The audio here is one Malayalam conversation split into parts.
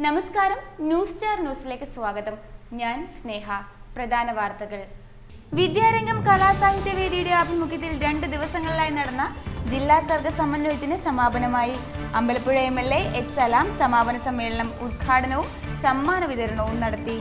നമസ്കാരം, ന്യൂസ് സ്റ്റാർ ന്യൂസിലേക്ക് സ്വാഗതം. ഞാൻ സ്നേഹ. പ്രധാന വാർത്തകൾ. വിദ്യാരംഗം കലാസാഹിത്യവേദിയുടെ ആഭിമുഖ്യത്തിൽ 2 ദിവസങ്ങളിലായി നടന്ന ജില്ലാ സർഗ സമന്വയത്തിന് സമാപനമായി. അമ്പലപ്പുഴ MLA എച്ച് സലാം സമാപന സമ്മേളനം ഉദ്ഘാടനവും സമ്മാന വിതരണവും നടത്തി.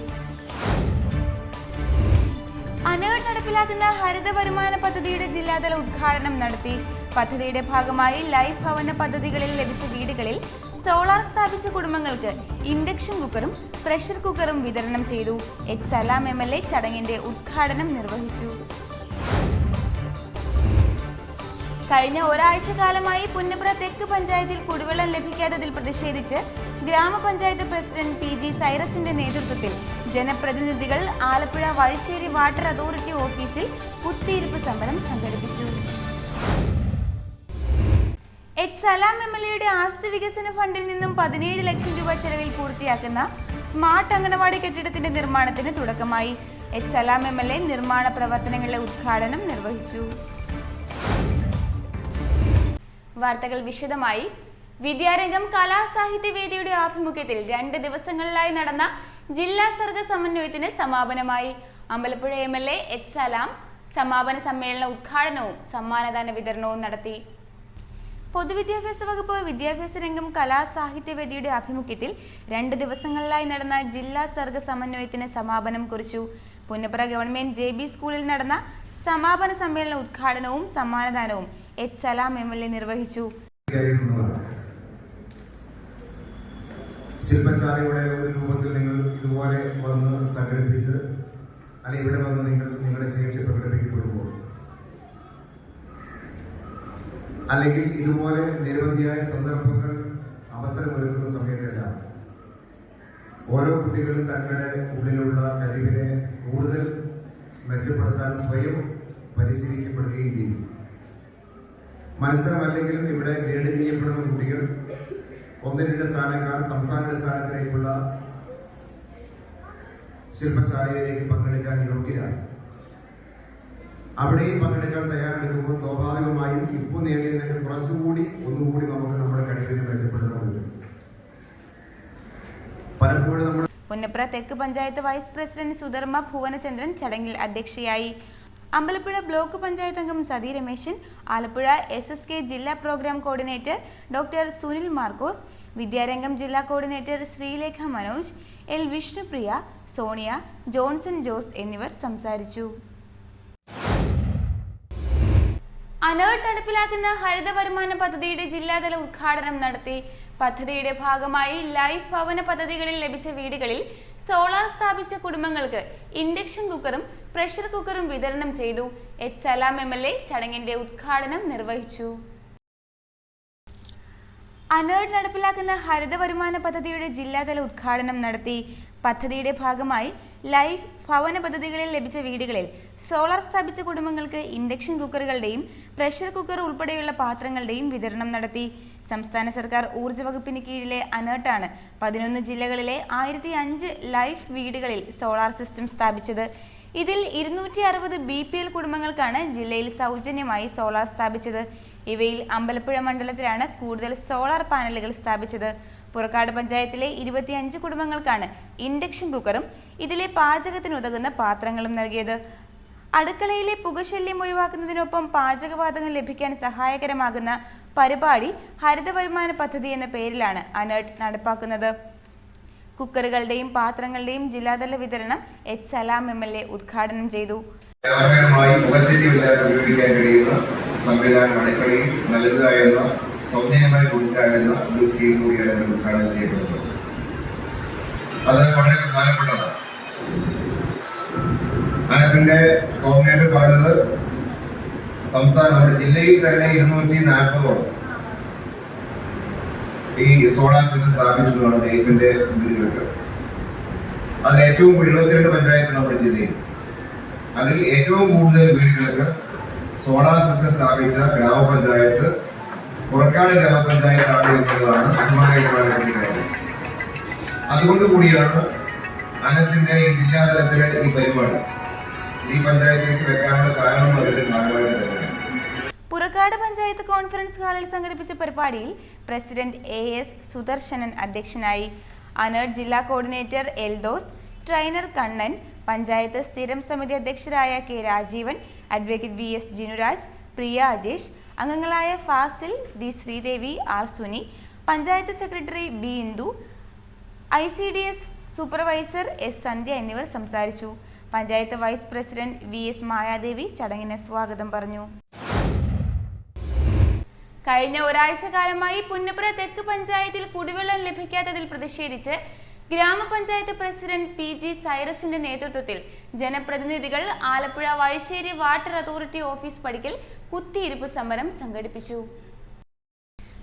അനേർട്ട് നടപ്പിലാക്കുന്ന ഹരിത വരുമാന പദ്ധതിയുടെ ജില്ലാതല ഉദ്ഘാടനം നടത്തി. പദ്ധതിയുടെ ഭാഗമായി ലൈഫ് ഭവന പദ്ധതികളിൽ ലഭിച്ച വീടുകളിൽ സോളാർ സ്ഥാപിച്ച കുടുംബങ്ങൾക്ക് ഇൻഡക്ഷൻ കുക്കറും പ്രഷർ കുക്കറും വിതരണം ചെയ്തു. എച്ച് സലാം MLA ചടങ്ങിന്റെ ഉദ്ഘാടനം നിർവഹിച്ചു. കഴിഞ്ഞ ഒരാഴ്ചക്കാലമായി പുന്നപ്ര തെക്ക് പഞ്ചായത്തിൽ കുടിവെള്ളം ലഭിക്കാത്തതിൽ പ്രതിഷേധിച്ച് ഗ്രാമപഞ്ചായത്ത് പ്രസിഡന്റ് PG സൈറസിന്റെ നേതൃത്വത്തിൽ ജനപ്രതിനിധികൾ ആലപ്പുഴ വഴിച്ചേരി വാട്ടർ അതോറിറ്റി ഓഫീസിൽ കുത്തിയിരിപ്പ് സമരം സംഘടിപ്പിച്ചു. എച്ച് സലാം MLAയുടെ ആസ്തി വികസന ഫണ്ടിൽ നിന്നും 17 ലക്ഷം രൂപ ചെലവിൽ പൂർത്തിയാക്കുന്ന സ്മാർട്ട് അംഗനവാടി കെട്ടിടത്തിന്റെ നിർമ്മാണത്തിന് തുടക്കമായി. എച്ച് സലാം MLA നിർമ്മാണ പ്രവർത്തനങ്ങളുടെ ഉദ്ഘാടനം നിർവഹിച്ചു. വാർത്തകൾ വിശദമായി. വിദ്യാരംഗം കലാസാഹിത്യവേദിയുടെ ആഭിമുഖ്യത്തിൽ 2 ദിവസങ്ങളിലായി നടന്ന ജില്ലാ സർഗ സമന്വയത്തിന് സമാപനമായി. അമ്പലപ്പുഴ MLA എച്ച് സലാം സമാപന സമ്മേളന ഉദ്ഘാടനവും സമ്മാനദാന വിതരണവും നടത്തി. പൊതുവിദ്യാഭ്യാസ വകുപ്പ് വിദ്യാഭ്യാസ രംഗം കലാസാഹിത്യവേദിയുടെ ആഭിമുഖ്യത്തിൽ 2 ദിവസങ്ങളിലായി നടന്ന ജില്ലാ സർഗ സമന്വയത്തിന് സമാപനം കുറിച്ചു. പുന്നപ്ര ഗവൺമെന്റ് JB സ്കൂളിൽ നടന്ന സമാപന സമ്മേളന ഉദ്ഘാടനവും സമ്മാനദാനവും എച്ച് സലാം MLA നിർവഹിച്ചു. ശില്പശാലയുടെ ഒരു രൂപത്തിൽ നിങ്ങൾ ഇതുപോലെ വന്ന് സംഘടിപ്പിച്ച് അല്ലെങ്കിൽ ഇവിടെ വന്ന് നിങ്ങളുടെ ശേഷി പ്രകടിപ്പിക്കപ്പെടുമ്പോൾ അല്ലെങ്കിൽ ഇതുപോലെ നിരവധിയായ സന്ദർഭങ്ങൾ അവസരമൊരുക്കുന്ന സമയത്തെല്ലാം ഓരോ കുട്ടികളും തങ്ങളുടെ ഉള്ളിലുള്ള കഴിവിനെ കൂടുതൽ മെച്ചപ്പെടുത്താൻ സ്വയം പരിശീലിക്കപ്പെടുകയും ചെയ്യും. മത്സരമല്ലെങ്കിലും ഇവിടെ ഗ്രേഡ് ചെയ്യപ്പെടുന്ന കുട്ടികൾ 1-2 സ്ഥാനക്കാർ സംസ്ഥാന അടിസ്ഥാനത്തിലേക്കുള്ള ശില്പശാലയിലേക്ക് പങ്കെടുക്കാൻ യോഗ്യരാണ്. അവിടെയും പങ്കെടുക്കാൻ തയ്യാറെടുക്കുമ്പോൾ സ്വാഭാവികമായും ഇപ്പോൾ നേടിയതിനൊക്കെ ഒന്നുകൂടി നമുക്ക് നമ്മുടെ കഴിവിനെ മെച്ചപ്പെടുത്താറുണ്ട്. പലപ്പോഴും നമ്മൾ പുന്നപ്ര തെക്ക് പഞ്ചായത്ത് വൈസ് പ്രസിഡന്റ് സുധർമ്മ ഭുവനചന്ദ്രൻ ചടങ്ങിൽ അധ്യക്ഷയായി. അമ്പലപ്പുഴ ബ്ലോക്ക് പഞ്ചായത്ത് അംഗം സതി രമേശൻ, ആലപ്പുഴ SSK ജില്ലാ programme coordinator doctor Sunil Markose, Vidyarangam ജില്ലാ coordinator Sreelekha Manoj, L Vishnupriya, Sonia, Johnson Jose എന്നിവർ സംസാരിച്ചു. അനേർട്ട് നടപ്പിലാക്കുന്ന ഹരിത വരുമാന പദ്ധതിയുടെ ജില്ലാതല ഉദ്ഘാടനം നടത്തി. പദ്ധതിയുടെ ഭാഗമായി ലൈഫ് ഭവന പദ്ധതികളിൽ ലഭിച്ച വീടുകളിൽ സോളാർ സ്ഥാപിച്ച കുടുംബങ്ങൾക്ക് ഇൻഡക്ഷൻ കുക്കറും പ്രഷർ കുക്കറും വിതരണം ചെയ്തു. എച്ച് സലാം MLA ചടങ്ങിന്റെ ഉദ്ഘാടനം നിർവഹിച്ചു. അനേർട്ട് നടപ്പിലാക്കുന്ന ഹരിത വരുമാന പദ്ധതിയുടെ ജില്ലാതല ഉദ്ഘാടനം നടത്തി. പദ്ധതിയുടെ ഭാഗമായി ലൈഫ് ഭവന പദ്ധതികളിൽ ലഭിച്ച വീടുകളിൽ സോളാർ സ്ഥാപിച്ച കുടുംബങ്ങൾക്ക് ഇൻഡക്ഷൻ കുക്കറുകളുടെയും പ്രഷർ കുക്കർ ഉൾപ്പെടെയുള്ള പാത്രങ്ങളുടെയും വിതരണം നടത്തി. സംസ്ഥാന സർക്കാർ ഊർജ്ജ വകുപ്പിന് കീഴിലെ അനേർട്ടാണ് 11 ജില്ലകളിലെ 1005 ലൈഫ് വീടുകളിൽ സോളാർ സിസ്റ്റം സ്ഥാപിച്ചത്. ഇതിൽ 260 BPL കുടുംബങ്ങൾക്കാണ് ജില്ലയിൽ സൗജന്യമായി സോളാർ സ്ഥാപിച്ചത്. ഇവയിൽ അമ്പലപ്പുഴ മണ്ഡലത്തിലാണ് കൂടുതൽ സോളാർ പാനലുകൾ സ്ഥാപിച്ചത്. പുറക്കാട് പഞ്ചായത്തിലെ 25 കുടുംബങ്ങൾക്കാണ് ഇൻഡക്ഷൻ കുക്കറും ഇതിലെ പാചകത്തിനുതകുന്ന പാത്രങ്ങളും നൽകിയത്. അടുക്കളയിലെ പുകശല്യം ഒഴിവാക്കുന്നതിനൊപ്പം പാചകവാതകം ലഭിക്കാൻ സഹായകരമാകുന്ന പരിപാടി ഹരിത വരുമാന പദ്ധതി എന്ന പേരിലാണ് അനേർട്ട് നടപ്പാക്കുന്നത്. കുക്കറുകളുടെയും പാത്രങ്ങളുടെയും ജില്ലാതല വിതരണം എച്ച് സലാം MLA ഉദ്ഘാടനം ചെയ്തു. ഉപയോഗിക്കാൻ കഴിയുന്ന സംവിധാനം അടുക്കളയിൽ നൽകുക എന്ന സൗജന്യമായി കൊടുക്കുക എന്ന ഒരു സ്കീം കൂടിയാണ് ഉദ്ഘാടനം ചെയ്യപ്പെടുന്നത്. അത് വളരെ പ്രധാനപ്പെട്ടതാണ്. അതിന്റെ കോർഡിനേറ്റർ പറഞ്ഞത് നമ്മുടെ ജില്ലയിൽ തന്നെ 240ഓളം ഈ സോളാർ സിസ്റ്റം സ്ഥാപിച്ചിട്ടുള്ള ലൈഫിന്റെ വീടുകൾക്ക്. അതിൽ ഏറ്റവും 72 പഞ്ചായത്ത് നമ്മുടെ ജില്ലയിൽ. അതിൽ ഏറ്റവും കൂടുതൽ വീടുകൾക്ക് സോളാർ സിസ്റ്റം സ്ഥാപിച്ച ഗ്രാമപഞ്ചായത്ത് പുറക്കാട് ഗ്രാമപഞ്ചായത്താണ് എന്നുള്ളതാണ് അഭിമാനകരമായ കാര്യം. അതുകൊണ്ട് കൂടിയാണ് അനത്തിന്റെ ഈ ജില്ലാതലത്തിലെ ഈ പരിപാടി ഈ പഞ്ചായത്തിലേക്ക് വെക്കാനുള്ള കാരണം അതിന്റെ ഭാഗമായിട്ട് തന്നെയാണ്. പുറക്കാട് പഞ്ചായത്ത് കോൺഫറൻസ് ഹാളിൽ സംഘടിപ്പിച്ച പരിപാടിയിൽ പ്രസിഡന്റ് AS സുദർശനൻ അധ്യക്ഷനായി. അനേർഡ് ജില്ലാ കോർഡിനേറ്റർ എൽദോസ്, ട്രെയിനർ കണ്ണൻ, പഞ്ചായത്ത് സ്ഥിരം സമിതി അധ്യക്ഷരായ K Rajeevan, advocate VS Jinuraj, Priya Ajesh, അംഗങ്ങളായ Fazil, D Sreedevi, R Suni, panchayat secretary B Indu, ICDS supervisor S Sandhya എന്നിവർ സംസാരിച്ചു. Panchayat vice president VS Mayadevi ചടങ്ങിന് സ്വാഗതം പറഞ്ഞു. കഴിഞ്ഞ ഒരാഴ്ച കാലമായി പുന്നപ്ര തെക്ക് പഞ്ചായത്തിൽ കുടിവെള്ളം ലഭിക്കാത്തതിൽ പ്രതിഷേധിച്ച് ഗ്രാമപഞ്ചായത്ത് പ്രസിഡന്റ് PG സൈറസിന്റെ നേതൃത്വത്തിൽ ജനപ്രതിനിധികൾ Alappuzha Vazhicheri water authority office പടിക്കൽ കുത്തിയിരിപ്പ് സമരം സംഘടിപ്പിച്ചു.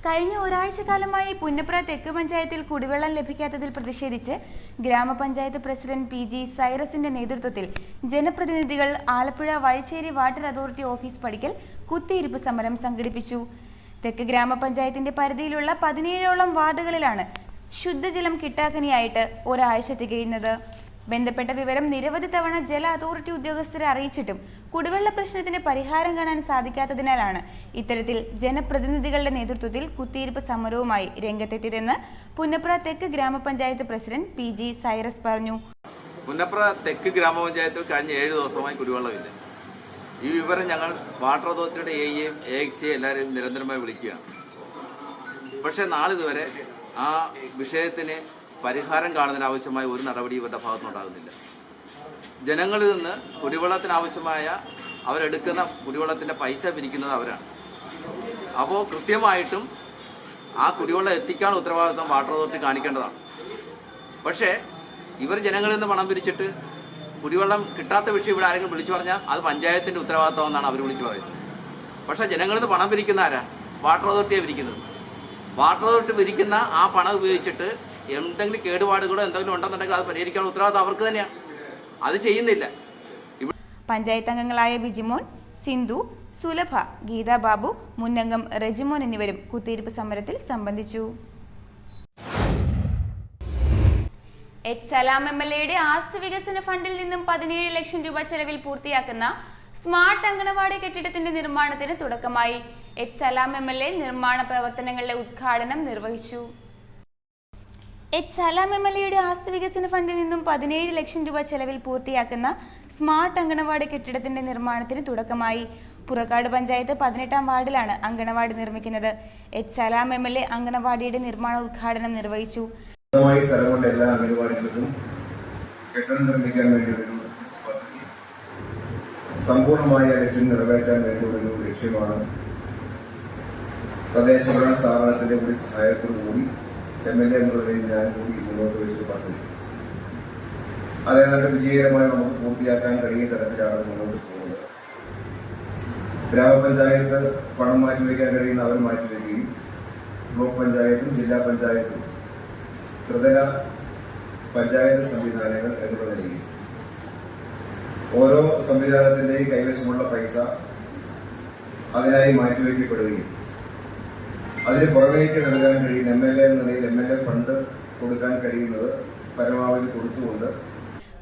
കഴിഞ്ഞ ഒരാഴ്ച കാലമായി പുന്നപ്ര തെക്ക് പഞ്ചായത്തിൽ കുടിവെള്ളം ലഭിക്കാത്തതിൽ പ്രതിഷേധിച്ച് ഗ്രാമപഞ്ചായത്ത് പ്രസിഡന്റ് PG സൈറസിന്റെ നേതൃത്വത്തിൽ ജനപ്രതിനിധികൾ Alappuzha Vazhicheri water authority office പടിക്കൽ കുത്തിയിരിപ്പ് സമരം സംഘടിപ്പിച്ചു. തെക്ക് ഗ്രാമപഞ്ചായത്തിന്റെ പരിധിയിലുള്ള 17ഓളം വാർഡുകളിലാണ് ശുദ്ധജലം കിട്ടാക്കനിയായിട്ട് ഒരാഴ്ച തികയുന്നത്. ബന്ധപ്പെട്ട വിവരം നിരവധി തവണ ജല അതോറിറ്റി ഉദ്യോഗസ്ഥരെ അറിയിച്ചിട്ടും കുടിവെള്ള പ്രശ്നത്തിന് പരിഹാരം കാണാൻ സാധിക്കാത്തതിനാലാണ് ഇത്തരത്തിൽ ജനപ്രതിനിധികളുടെ നേതൃത്വത്തിൽ കുത്തിയിരിപ്പ് സമരവുമായി രംഗത്തെത്തിയതെന്ന് പുന്നപ്ര തെക്ക് ഗ്രാമപഞ്ചായത്ത് പ്രസിഡന്റ് PG സൈറസ് പറഞ്ഞു. പുന്നപ്ര തെക്ക് ഗ്രാമപഞ്ചായത്തിൽ കഴിഞ്ഞ 7 ദിവസമായി കുടിവെള്ളമില്ല. ഈ വിവരം ഞങ്ങൾ വാട്ടർ അതോറിറ്റിയുടെ AEയും AXCയെ എല്ലാവരെയും നിരന്തരമായി വിളിക്കുകയാണ്. പക്ഷേ നാളിതുവരെ ആ വിഷയത്തിന് പരിഹാരം കാണുന്നതിനാവശ്യമായ ഒരു നടപടി ഇവരുടെ ഭാഗത്തുനിന്നുണ്ടാകുന്നില്ല. ജനങ്ങളിൽ നിന്ന് കുടിവെള്ളത്തിനാവശ്യമായ അവരെടുക്കുന്ന കുടിവെള്ളത്തിൻ്റെ പൈസ പിരിക്കുന്നത് അവരാണ്. അപ്പോൾ കൃത്യമായിട്ടും ആ കുടിവെള്ളം എത്തിക്കാനുള്ള ഉത്തരവാദിത്വം വാട്ടർ അതോറിറ്റി കാണിക്കേണ്ടതാണ്. പക്ഷേ ഇവർ ജനങ്ങളിൽ നിന്ന് പണം പിരിച്ചിട്ട് കുടിവെള്ളം കിട്ടാത്ത വിഷയം ഇവിടെ ആരെങ്കിലും വിളിച്ചു പറഞ്ഞാൽ അത് പഞ്ചായത്തിൻ്റെ ഉത്തരവാദിത്വം എന്നാണ് അവർ വിളിച്ചു പറയുന്നത്. പക്ഷേ ജനങ്ങളിൽ നിന്ന് പണം പിരിക്കുന്ന ആരാ? വാട്ടർ അതോറിറ്റിയാണ് പിരിക്കുന്നത്. വാട്ടർ അതോറിറ്റി പിരിക്കുന്ന ആ പണം ഉപയോഗിച്ചിട്ട് എന്തെങ്കിലും കേടുപാടുകളോ എന്തെങ്കിലും ഉണ്ടെന്നുണ്ടെങ്കിൽ അത് പരിഹരിക്കാനുള്ള ഉത്തരവാദിത്വം അവർക്ക് തന്നെയാണ്. അത് ചെയ്യുന്നില്ല. പഞ്ചായത്ത് അംഗങ്ങളായ ബിജിമോൻ, സിന്ധു, സുലഭ, ഗീതാ ബാബു, മുന്നംഗം റെജിമോൻ എന്നിവരും കുത്തിയിരിപ്പ് സമരത്തിൽ സംബന്ധിച്ചു. സലാം MLAയുടെ ആസ്തി വികസന ഫണ്ടിൽ നിന്നും 17 ലക്ഷം രൂപ ചെലവിൽ പൂർത്തിയാക്കുന്ന സ്മാർട്ട് അങ്കണവാടി കെട്ടിടത്തിന്റെ നിർമ്മാണത്തിന് തുടക്കമായി. സലാം MLA നിർമ്മാണ പ്രവർത്തനങ്ങളുടെ ഉദ്ഘാടനം നിർവഹിച്ചു. സലാം MLAയുടെ ആസ്തി വികസന ഫണ്ടിൽ നിന്നും 17 ലക്ഷം രൂപ ചെലവിൽ പൂർത്തിയാക്കുന്ന സ്മാർട്ട് അങ്കണവാടി കെട്ടിടത്തിന്റെ നിർമ്മാണത്തിന് തുടക്കമായി. പുറക്കാട് പഞ്ചായത്ത് 18ാം വാർഡിലാണ് അങ്കണവാടി നിർമ്മിക്കുന്നത്. സലാം MLA അങ്കണവാടിയുടെ നിർമ്മാണ ഉദ്ഘാടനം നിർവഹിച്ചു. സ്ഥലമുള്ള എല്ലാ അംഗനവാടികൾക്കും കെട്ടിടം നിർമ്മിക്കാൻ വേണ്ടിയൊരു പദ്ധതി സമ്പൂർണമായ ലക്ഷ്യം നിറവേറ്റാൻ വേണ്ടിയൊരു ലക്ഷ്യമാണ് തദ്ദേശഭരണ സ്ഥാപനത്തിന്റെ കൂടി സഹായത്തോടുകൂടി MLA എന്നുള്ളതിൽ ഞാൻ കൂടി മുന്നോട്ട് വെച്ചൊരു പദ്ധതി. അതേതാണ്ട് വിജയകരമായി നമുക്ക് പൂർത്തിയാക്കാൻ കഴിയുന്ന തരത്തിലാണ് മുന്നോട്ട് പോകുന്നത്. ഗ്രാമപഞ്ചായത്ത് പണം മാറ്റിവെക്കാൻ കഴിയുന്ന അവർ മാറ്റിവെക്കുകയും ബ്ലോക്ക് പഞ്ചായത്തും ജില്ലാ പഞ്ചായത്തും ത്രിതല പഞ്ചായത്ത് സംവിധാനങ്ങൾ എന്നുള്ള നിലയിൽ ഓരോ സംവിധാനത്തിന്റെയും കൈവശമുള്ള പൈസ അതിനായി മാറ്റിവെക്കപ്പെടുകയും അതിന് പുറമേക്ക് നൽകാൻ കഴിയുന്ന MLA എന്ന നിലയിൽ MLA ഫണ്ട് കൊടുക്കാൻ കഴിയുന്നത് പരമാവധി കൊടുത്തുകൊണ്ട്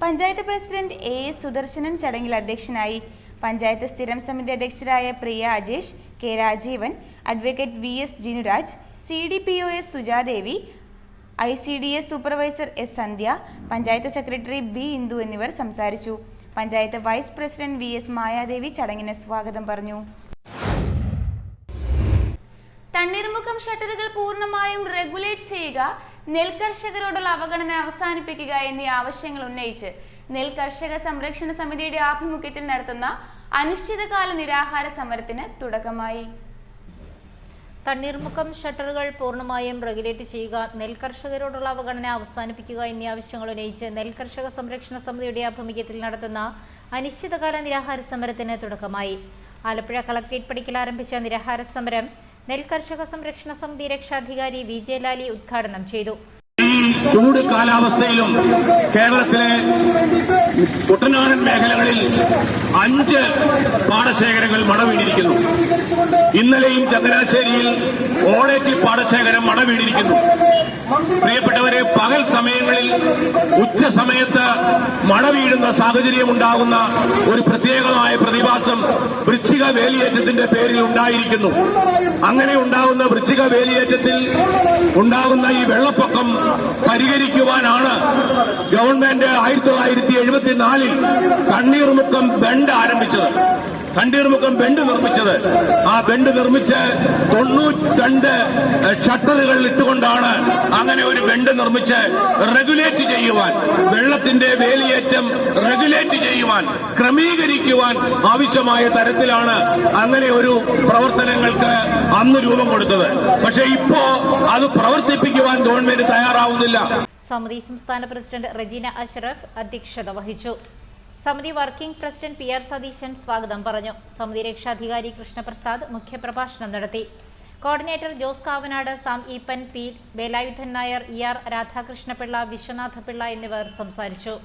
പഞ്ചായത്ത് പ്രസിഡന്റ് AS സുദർശനൻ ചടങ്ങിൽ അധ്യക്ഷനായി. പഞ്ചായത്ത് സ്ഥിരം സമിതി അധ്യക്ഷരായ Priya Ajesh, K Rajeevan, advocate VS Jinuraj, CDPOS Sujadevi, ICDS supervisor S Sandhya, panchayat secretary B Indu എന്നിവർ സംസാരിച്ചു. Panchayat vice president VS Mayadevi ചടങ്ങിന് സ്വാഗതം പറഞ്ഞു. തണ്ണീർമുക്കം ഷട്ടറുകൾ പൂർണ്ണമായും റെഗുലേറ്റ് ചെയ്യുക, നെൽകർഷകരോടുള്ള അവഗണന അവസാനിപ്പിക്കുക എന്നീ ആവശ്യങ്ങൾ ഉന്നയിച്ച് നെൽകർഷക സംരക്ഷണ സമിതിയുടെ ആഭിമുഖ്യത്തിൽ നടത്തുന്ന അനിശ്ചിതകാല നിരാഹാര സമരത്തിന് തുടക്കമായി. തണ്ണീർമുക്കം ഷട്ടറുകൾ പൂർണ്ണമായും റെഗുലേറ്റ് ചെയ്യുക, നെൽകർഷകരോടുള്ള അവഗണന അവസാനിപ്പിക്കുക എന്നീ ആവശ്യങ്ങൾ ഉന്നയിച്ച് നെൽകർഷക സംരക്ഷണ സമിതിയുടെ ആഭിമുഖ്യത്തിൽ നടത്തുന്ന അനിശ്ചിതകാല നിരാഹാര സമരത്തിന് തുടക്കമായി. ആലപ്പുഴ കളക്ടറേറ്റ് പടിക്കൽ ആരംഭിച്ച നിരാഹാര സമരം നെൽകർഷക സംരക്ഷണ സമിതി രക്ഷാധികാരി VJ ലാലി ഉദ്ഘാടനം ചെയ്തു. ചൂട് കാലാവസ്ഥയിലും കേരളത്തിലെ കുട്ടനാടൻ മേഖലകളിൽ 5 പാടശേഖരങ്ങൾ മടവീണിരിക്കുന്നു. ഇന്നലെയും ചങ്ങനാശ്ശേരിയിൽ ഓളേറ്റി പാടശേഖരം മടവീണിരിക്കുന്നു. പ്രിയപ്പെട്ടവരെ, പകൽ സമയങ്ങളിൽ ഉച്ച സമയത്ത് മഴ വീഴുന്ന സാഹചര്യം ഉണ്ടാകുന്ന ഒരു പ്രത്യേകമായ പ്രതിഭാസം വൃശ്ചിക വേലിയേറ്റത്തിന്റെ പേരിൽ ഉണ്ടായിരിക്കുന്നു. അങ്ങനെ ഉണ്ടാകുന്ന വൃശ്ചിക വേലിയേറ്റത്തിൽ ഉണ്ടാകുന്ന ഈ വെള്ളപ്പൊക്കം പരിഹരിക്കുവാനാണ് ഗവൺമെന്റ് 1974 തണ്ണീർമുക്കം ബണ്ട് ആരംഭിച്ചത്. തണ്ണീർമുക്കം ബണ്ട് നിർമ്മിച്ചത്. ആ ബണ്ട് നിർമ്മിച്ച് 92 ഷട്ടറുകൾ ഇട്ടുകൊണ്ടാണ് അങ്ങനെ ഒരു ബണ്ട് നിർമ്മിച്ച് റെഗുലേറ്റ് ചെയ്യുവാൻ, വെള്ളത്തിന്റെ വേലിയേറ്റം റെഗുലേറ്റ് ചെയ്യുവാൻ, ക്രമീകരിക്കുവാൻ ആവശ്യമായ തരത്തിലാണ് അങ്ങനെ ഒരു പ്രവർത്തനങ്ങൾക്ക് അന്ന് രൂപം കൊടുത്തത്. പക്ഷെ ഇപ്പോ അത് പ്രവർത്തിപ്പിക്കുവാൻ ഗവൺമെന്റ് തയ്യാറാവുന്നില്ല. സമിതി സംസ്ഥാന പ്രസിഡന്റ് റെജീന അഷ്റഫ് അധ്യക്ഷത വഹിച്ചു. സമിതി വർക്കിംഗ് പ്രസിഡന്റ് PR സതീശൻ സ്വാഗതം പറഞ്ഞു. സമിതി രക്ഷാധികാരി കൃഷ്ണപ്രസാദ് മുഖ്യപ്രഭാഷണം നടത്തി. Coordinator Jose Kavanad, Sam Eappen, P Velayudhan Nair, ER Radhakrishnapillai, Viswanathapillai എന്നിവർ സംസാരിച്ചു.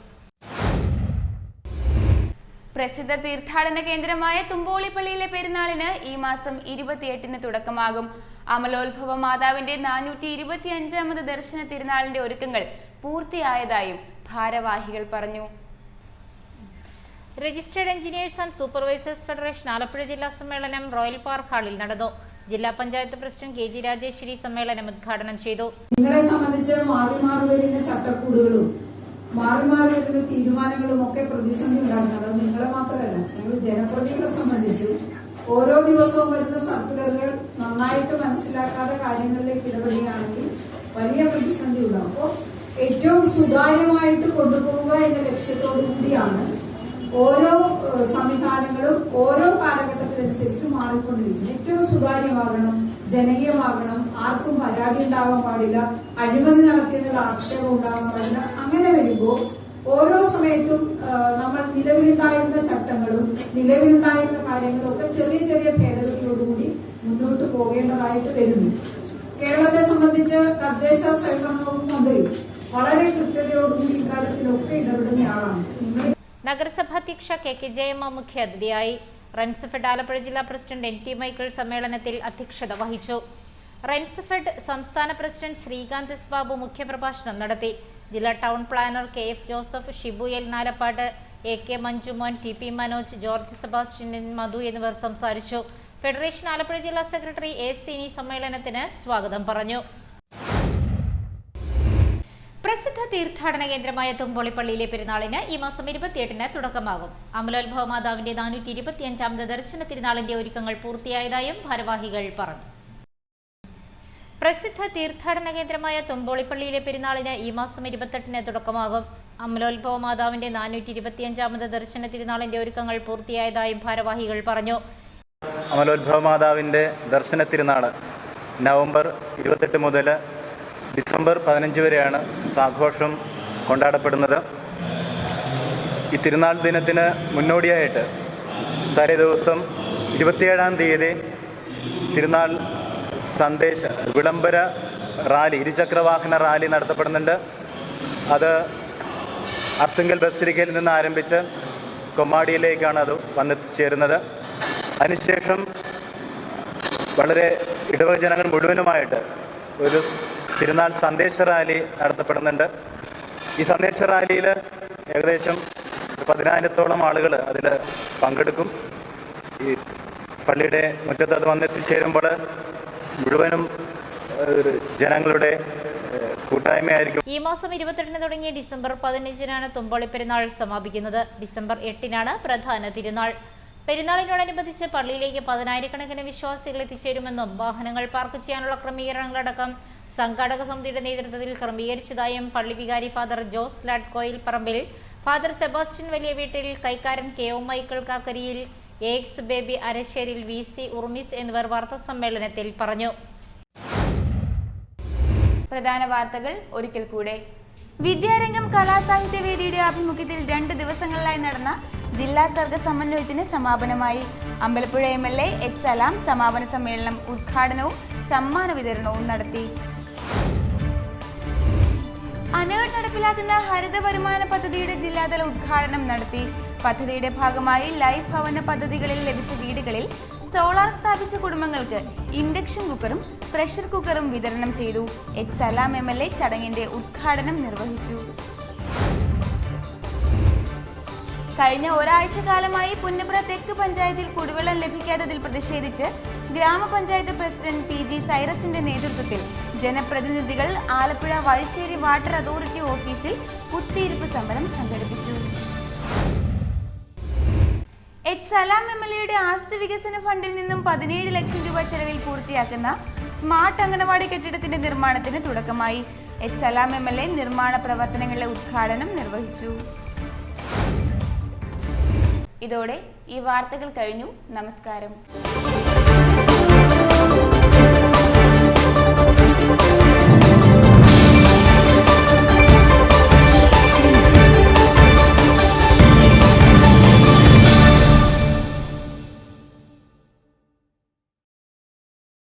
പ്രസിദ്ധ തീർത്ഥാടന കേന്ദ്രമായ തുമ്പോളിപ്പള്ളിയിലെ പെരുന്നാളിന് ഈ മാസം 28-ന് തുടക്കമാകും. അമലോത്ഭവ മാതാവിന്റെ 425ാമത് ദർശന തിരുനാളിന്റെ ഒരുക്കങ്ങൾ പൂർത്തിയായതായും ഭാരവാഹികൾ പറഞ്ഞു. Registered engineers and supervisors federation Alappuzha ജില്ലാ സമ്മേളനം റോയൽ പാർക്ക് ഹാളിൽ നടന്നു. ജില്ലാ പഞ്ചായത്ത് പ്രസിഡന്റ് KG രാജേശ്വരി സമ്മേളനം ഉദ്ഘാടനം ചെയ്തു. നിങ്ങളെ സംബന്ധിച്ച് മാറി മാറി വരുന്ന ചട്ടക്കൂടുകളും മാറി മാറി വരുന്ന തീരുമാനങ്ങളും ഒക്കെ പ്രതിസന്ധി ഉണ്ടാകുന്നത് നിങ്ങളെ മാത്രമല്ല, നിങ്ങൾ ജനപ്രതിനിധികളെ സംബന്ധിച്ച് ഓരോ ദിവസവും വരുന്ന സർക്കുലറുകൾ നന്നായിട്ട് മനസ്സിലാക്കാതെ കാര്യങ്ങളിലേക്ക് ഇടപെടുകയാണെങ്കിൽ വലിയ പ്രതിസന്ധി ഉണ്ടാകും. അപ്പോൾ ഏറ്റവും സുതാര്യമായിട്ട് കൊണ്ടുപോവുക എന്ന ലക്ഷ്യത്തോടു കൂടിയാണ് ഓരോ സംവിധാനങ്ങളും ഓരോ കാലഘട്ടത്തിനനുസരിച്ച് മാറിക്കൊണ്ടിരിക്കുന്നത്. ഏറ്റവും സുതാര്യമാകണം, ജനകീയമാകണം, ആർക്കും പരാതി ഉണ്ടാവാൻ പാടില്ല, അഴിമതി നടത്തിയതിൽ ആക്ഷേപം ഉണ്ടാവാൻ പാടില്ല. അങ്ങനെ വരുമ്പോൾ ഓരോ സമയത്തും നമ്മൾ നിലവിലുണ്ടായിരുന്ന ചട്ടങ്ങളും നിലവിലുണ്ടായിരുന്ന കാര്യങ്ങളും ഒക്കെ ചെറിയ ചെറിയ ഭേദഗതിയോടുകൂടി മുന്നോട്ട് പോകേണ്ടതായിട്ട് വരുന്നു. കേരളത്തെ സംബന്ധിച്ച് തദ്ദേശ സ്വയംഭരണ വകുപ്പ് മന്ത്രി വളരെ കൃത്യതയോടുകൂടി ഇക്കാര്യത്തിലൊക്കെ ഇടപെടുന്നയാളാണ്. നഗരസഭാധ്യക്ഷ KK ജയമ്മ മുഖ്യാതിഥിയായി. റെൻസ്ഫെഡ് ആലപ്പുഴ ജില്ലാ പ്രസിഡന്റ് NT മൈക്കിൾ സമ്മേളനത്തിൽ അധ്യക്ഷത വഹിച്ചു. റെൻസ്ഫെഡ് സംസ്ഥാന പ്രസിഡന്റ് ശ്രീകാന്ത് എസ് ബാബു മുഖ്യപ്രഭാഷണം നടത്തി. ജില്ലാ town planner KF Joseph, Shibu L Nalappat, AK Manjumon, TP Manoj, George Sebastian, Madhu എന്നിവർ സംസാരിച്ചു. ഫെഡറേഷൻ ആലപ്പുഴ ജില്ലാ സെക്രട്ടറി A സിനി സമ്മേളനത്തിന് സ്വാഗതം പറഞ്ഞു. പ്രസിദ്ധ തീർത്ഥാടന കേന്ദ്രമായ തുമ്പോളിപ്പള്ളിയിലെ പെരുന്നാളിന് ഈ മാസം 28-ന് തുടക്കമാകും. അമലോത്ഭവ മാതാവിന്റെ 425ാമത് ദർശന തിരുനാളിന്റെ ഒരുക്കങ്ങൾ പൂർത്തിയായതായും ഭാരവാഹികൾ പറഞ്ഞു. പ്രസിദ്ധ തീർത്ഥാടന കേന്ദ്രമായ തുമ്പോളിപ്പള്ളിയിലെ പെരുന്നാളിന് ഈ മാസം 28-ന് തുടക്കമാകും. അമലോത്ഭവ മാതാവിന്റെ 425ാമത് ദർശന തിരുനാളിന്റെ ഒരുക്കങ്ങൾ പൂർത്തിയായതായും ഭാരവാഹികൾ പറഞ്ഞു. അമലോത്ഭവ മാതാവിന്റെ ദർശന തിരുനാൾ നവംബർ 28 മുതൽ ഡിസംബർ 15 വരെയാണ് ആഘോഷം കൊണ്ടാടപ്പെടുന്നത്. ഈ തിരുനാൾ ദിനത്തിന് മുന്നോടിയായിട്ട് തലേ ദിവസം 27-ാം തീയതി തിരുനാൾ സന്ദേശ വിളംബര റാലി, ഇരുചക്രവാഹന റാലി നടത്തപ്പെടുന്നുണ്ട്. അത് അർത്തുങ്കൽ ബസിലിക്കയിൽ നിന്ന് ആരംഭിച്ച് കൊമ്മാടിയിലേക്കാണ് അത് വന്നെത്തിച്ചേരുന്നത്. അതിനുശേഷം വളരെ ഇടവക ജനങ്ങൾ മുഴുവനുമായിട്ട് ഒരു തിരുനാൾ സന്ദേശ റാലി നടത്തപ്പെടുന്നുണ്ട്. ഈ സന്ദേശ റാലിയിൽ ഏകദേശം 10,000-ഓളം ആളുകൾ അതിൽ പങ്കെടുക്കും. ഈ പള്ളിയുടെ മുറ്റത്ത് അത് വന്നെത്തിച്ചേരുമ്പോൾ മുഴുവനും ജനങ്ങളുടെ കൂട്ടായ്മയായിരിക്കും. ഈ മാസം 28-ന് തുടങ്ങിയ ഡിസംബർ 15-നാണ് തുമ്പോളി പെരുന്നാൾ സമാപിക്കുന്നത്. ഡിസംബർ 8-നാണ് പ്രധാന തിരുനാൾ. പെരുന്നാളിനോടനുബന്ധിച്ച് പള്ളിയിലേക്ക് 10,000-കണക്കിന് വിശ്വാസികൾ എത്തിച്ചേരുമെന്നും വാഹനങ്ങൾ പാർക്ക് ചെയ്യാനുള്ള ക്രമീകരണങ്ങളടക്കം സംഘാടക സമിതിയുടെ നേതൃത്വത്തിൽ ക്രമീകരിച്ചതായും പള്ളി വികാരി ഫാദർ ജോസ് ലാഡ്കോയിൽ പറമ്പിൽ, ഫാദർ സെബാസ്റ്റ്യൻ വലിയ വീട്ടിൽ, കൈക്കാരൻ KO മൈക്കിൾ കാക്കരിയിൽ, AX ബേബി അരശ്ശേരിൽ, VC ഉർമിസ് എന്നിവർ വാർത്താസമ്മേളനത്തിൽ പറഞ്ഞു. പ്രധാന വാർത്തകൾ ഒരിക്കൽ കൂടെ. വിദ്യാരംഗം കലാസാഹിത്യവേദിയുടെ ആഭിമുഖ്യത്തിൽ 2 ദിവസങ്ങളിലായി നടന്ന ജില്ലാ സർഗ സമന്വയത്തിന് സമാപനമായി. അമ്പലപ്പുഴ MLA H സലാം സമാപന സമ്മേളനം ഉദ്ഘാടനവും സമ്മാന വിതരണവും നടത്തി. അനേർഡ് നടപ്പിലാക്കുന്ന ഹരിത വരുമാന പദ്ധതിയുടെ ജില്ലാതല ഉദ്ഘാടനം നടത്തി. പദ്ധതിയുടെ ഭാഗമായി ലൈഫ് ഭവന പദ്ധതികളിൽ ലഭിച്ച വീടുകളിൽ സോളാർ സ്ഥാപിച്ച കുടുംബങ്ങൾക്ക് ഇൻഡക്ഷൻ കുക്കറും പ്രഷർ കുക്കറും വിതരണം ചെയ്തു. H സലാം MLA ചടങ്ങിന്റെ ഉദ്ഘാടനം നിർവഹിച്ചു. കഴിഞ്ഞ ഒരാഴ്ച കാലമായി പുന്നപ്ര തെക്ക് പഞ്ചായത്തിൽ കുടിവെള്ളം ലഭിക്കാത്തതിൽ പ്രതിഷേധിച്ച് ഗ്രാമപഞ്ചായത്ത് പ്രസിഡന്റ് PG സൈറസിന്റെ നേതൃത്വത്തിൽ ജനപ്രതിനിധികൾ ആലപ്പുഴ വഴിശ്ശേരി വാട്ടർ അതോറിറ്റി ഓഫീസിൽ കുത്തിയിരിപ്പ് സമരം സംഘടിപ്പിച്ചു. എച്ച് സലാം MLAയുടെ ആസ്തി വികസന ഫണ്ടിൽ നിന്നും 17 ലക്ഷം രൂപ ചെലവിൽ പൂർത്തിയാക്കുന്ന സ്മാർട്ട് അംഗനവാടി കെട്ടിടത്തിന്റെ നിർമ്മാണത്തിന് തുടക്കമായി. എച്ച് സലാം MLA നിർമ്മാണ പ്രവർത്തനങ്ങളുടെ ഉദ്ഘാടനം നിർവഹിച്ചു. ഇതോടെ ഈ വാർത്തകൾ കഴിഞ്ഞു. നമസ്കാരം.